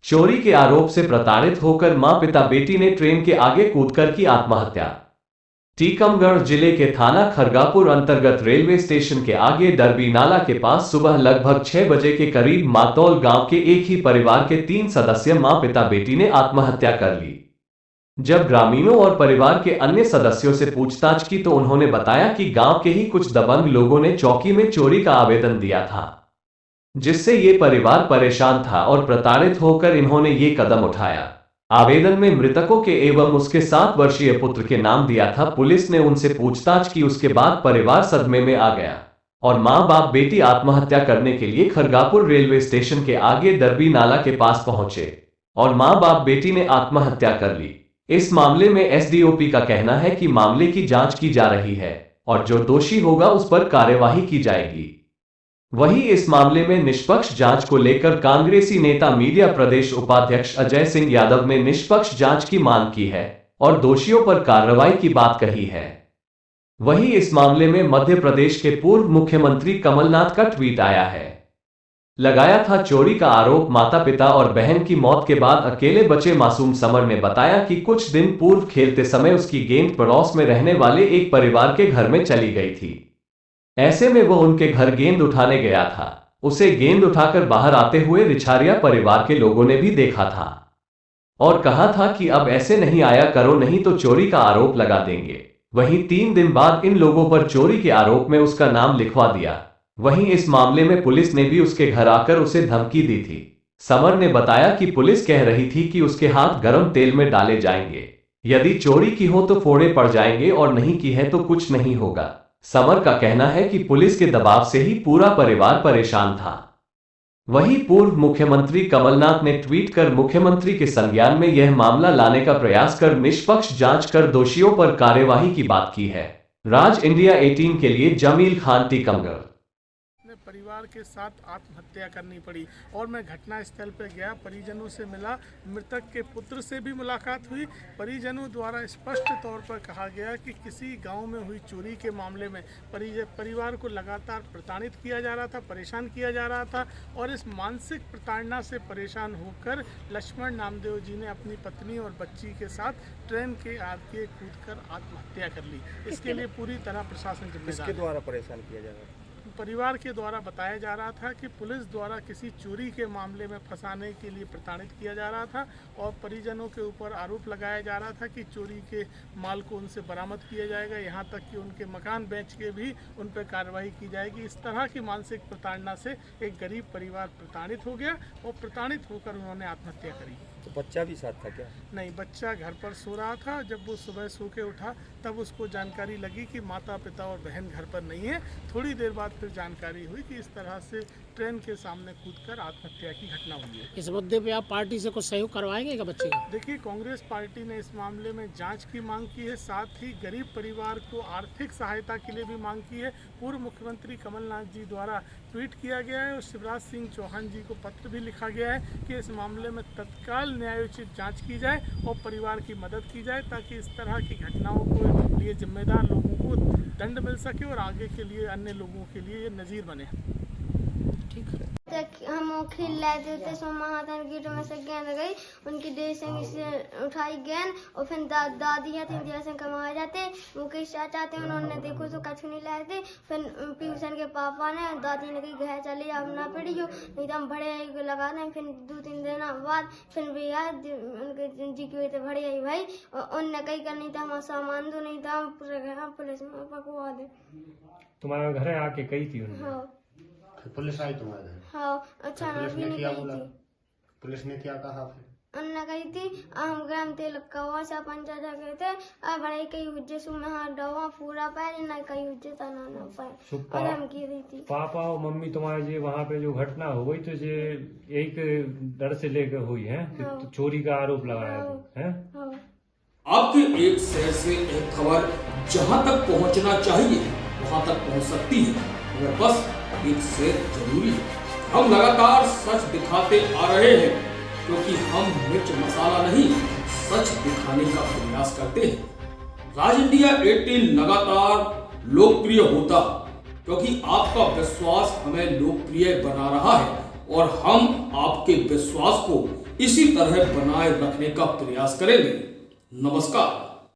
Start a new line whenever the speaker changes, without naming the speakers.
चोरी के आरोप से प्रताड़ित होकर मां पिता बेटी ने ट्रेन के आगे कूदकर की आत्महत्या। टीकमगढ़ जिले के थाना खरगापुर अंतर्गत रेलवे स्टेशन के आगे डरबी नाला के पास सुबह लगभग 6 बजे के करीब मातौल गांव के एक ही परिवार के 3 सदस्य मां पिता बेटी ने आत्महत्या कर ली। जब ग्रामीणों और परिवार के अन्य सदस्यों से पूछताछ की तो उन्होंने बताया कि गांव के ही कुछ दबंग लोगों ने चौकी में चोरी का आवेदन दिया था, जिससे ये परिवार परेशान था और प्रताड़ित होकर इन्होंने ये कदम उठाया। आवेदन में मृतकों के एवं उसके 7 वर्षीय पुत्र के नाम दिया था। पुलिस ने उनसे पूछताछ की, उसके बाद परिवार सदमे में आ गया और मां बाप बेटी आत्महत्या करने के लिए खरगापुर रेलवे स्टेशन के आगे डरबी नाला के पास पहुंचे और मां बाप बेटी ने आत्महत्या कर ली। इस मामले में एसडीओपी का कहना है कि मामले की जांच की जा रही है और जो दोषी होगा उस पर कार्यवाही की जाएगी। वहीं इस मामले में निष्पक्ष जांच को लेकर कांग्रेसी नेता मीडिया प्रदेश उपाध्यक्ष अजय सिंह यादव ने निष्पक्ष जांच की मांग की है और दोषियों पर कार्रवाई की बात कही है। वहीं इस मामले में मध्य प्रदेश के पूर्व मुख्यमंत्री कमलनाथ का ट्वीट आया है। लगाया था चोरी का आरोप। माता पिता और बहन की मौत के बाद अकेले बचे मासूम समर ने बताया कि कुछ दिन पूर्व खेलते समय उसकी गेंद पड़ोस में रहने वाले एक परिवार के घर में चली गई थी। ऐसे में वो उनके घर गेंद उठाने गया था। उसे गेंद उठाकर बाहर आते हुए रिछारिया परिवार के लोगों ने भी देखा था और कहा था कि अब ऐसे नहीं आया करो, नहीं तो चोरी का आरोप लगा देंगे। वहीं 3 दिन बाद इन लोगों पर चोरी के आरोप में उसका नाम लिखवा दिया। वहीं इस मामले में पुलिस ने भी उसके घर आकर उसे धमकी दी थी। समर ने बताया कि पुलिस कह रही थी कि उसके हाथ गर्म तेल में डाले जाएंगे, यदि चोरी की हो तो फोड़े पड़ जाएंगे और नहीं की है तो कुछ नहीं होगा। समर का कहना है कि पुलिस के दबाव से ही पूरा परिवार परेशान था। वहीं पूर्व मुख्यमंत्री कमलनाथ ने ट्वीट कर मुख्यमंत्री के संज्ञान में यह मामला लाने का प्रयास कर निष्पक्ष जांच कर दोषियों पर कार्यवाही की बात की है। राज इंडिया 18 के लिए जमील खान, टीकमगढ़।
परिवार के साथ आत्महत्या करनी पड़ी और मैं घटना स्थल पर गया, परिजनों से मिला, मृतक के पुत्र से भी मुलाकात हुई। परिजनों द्वारा स्पष्ट तौर पर कहा गया कि किसी गांव में हुई चोरी के मामले में परिवार को लगातार प्रताड़ित किया जा रहा था, परेशान किया जा रहा था और इस मानसिक प्रताड़ना से परेशान होकर लक्ष्मण नामदेव जी ने अपनी पत्नी और बच्ची के साथ ट्रेन के आगे कूदकर आत्महत्या कर ली। इसके लिए पूरी तरह प्रशासन जिम्मेदार।
किसके द्वारा परेशान किया जा रहा था?
परिवार के द्वारा बताया जा रहा था कि पुलिस द्वारा किसी चोरी के मामले में फंसाने के लिए प्रताड़ित किया जा रहा था और परिजनों के ऊपर आरोप लगाया जा रहा था कि चोरी के माल को उनसे बरामद किया जाएगा, यहाँ तक कि उनके मकान बेच के भी उन पर कार्रवाई की जाएगी। इस तरह की मानसिक प्रताड़ना से एक गरीब परिवार प्रताड़ित हो गया और प्रताड़ित होकर उन्होंने आत्महत्या करी।
तो बच्चा भी साथ था क्या?
नहीं, बच्चा घर पर सो रहा था। जब वो सुबह सो के उठा तब उसको जानकारी लगी कि माता पिता और बहन घर पर नहीं है। थोड़ी देर बाद फिर जानकारी हुई कि इस तरह से ट्रेन के सामने कूदकर आत्महत्या की घटना हुई है।
इस मुद्दे पे आप पार्टी से कुछ सहयोग करवाएंगे क्या बच्चे का?
देखिए, कांग्रेस पार्टी ने इस मामले में जांच की मांग की है, साथ ही गरीब परिवार को आर्थिक सहायता के लिए भी मांग की है। पूर्व मुख्यमंत्री कमलनाथ जी द्वारा ट्वीट किया गया है और शिवराज सिंह चौहान जी को पत्र भी लिखा गया है कि इस मामले में तत्काल न्यायोचित जांच की जाए और परिवार की मदद की जाए ताकि इस तरह की घटनाओं के लिए जिम्मेदार लोगों को दंड मिल सके और आगे के लिए अन्य लोगों के लिए ये नज़ीर बने।
ठीक है।
हम खेल रहे थे तो महादान गेटों में से गेंद गई, उनकी देह से उठाई गेंद और फिर दादी थी जैसे कमाए जाते मुकेश चाचा थे, उन्होंने देखो तो कछु नहीं लाए थे। फिर पीयूषण के पापा ने दादी ने कही घर चली अब ना पड़ी हो, नहीं तो हम भड़े लगा दें। फिर 2-3 दिन बाद फिर भी आए उनके जी की थे भड़े आई भाई और उनने कही कर नहीं था हमारा सामान दो, नहीं था पुलिस में पकवा दे।
तुम्हारे घर आके कही थी उन्होंने?
हाँ।
पुलिस आई तुम्हारे घर?
हाँ। अच्छा,
पुलिस ने क्या बोला? पुलिस ने क्या कहा फिर?
उन्होंने कही थी हम ग्राम तेल कवा सा पंचायत गए थे अब बड़े कई हुज्जे सु में हाथ डवा पूरा पैर ना कई हुज्जे तना ना पैर और हम की रही थी।
पापा और मम्मी तुम्हारे जी वहाँ पे जो घटना हो गई तो ये एक डर से लेकर हुई है कि
हाँ।
चोरी का आरोप लगाया है।
हाँ।
आपके एक शहर से एक खबर जहां तक पहुंचना चाहिए वहां तक पहुंच सकती है, मगर बस एक शेयर जरूरी है। हम लगातार सच दिखाते आ रहे हैं क्योंकि हम मिर्च मसाला नहीं, सच दिखाने का प्रयास करते हैं। राज इंडिया 18 लगातार लोकप्रिय होता क्योंकि आपका विश्वास हमें लोकप्रिय बना रहा है और हम आपके विश्वास को इसी तरह बनाए रखने का प्रयास करेंगे। नमस्कार।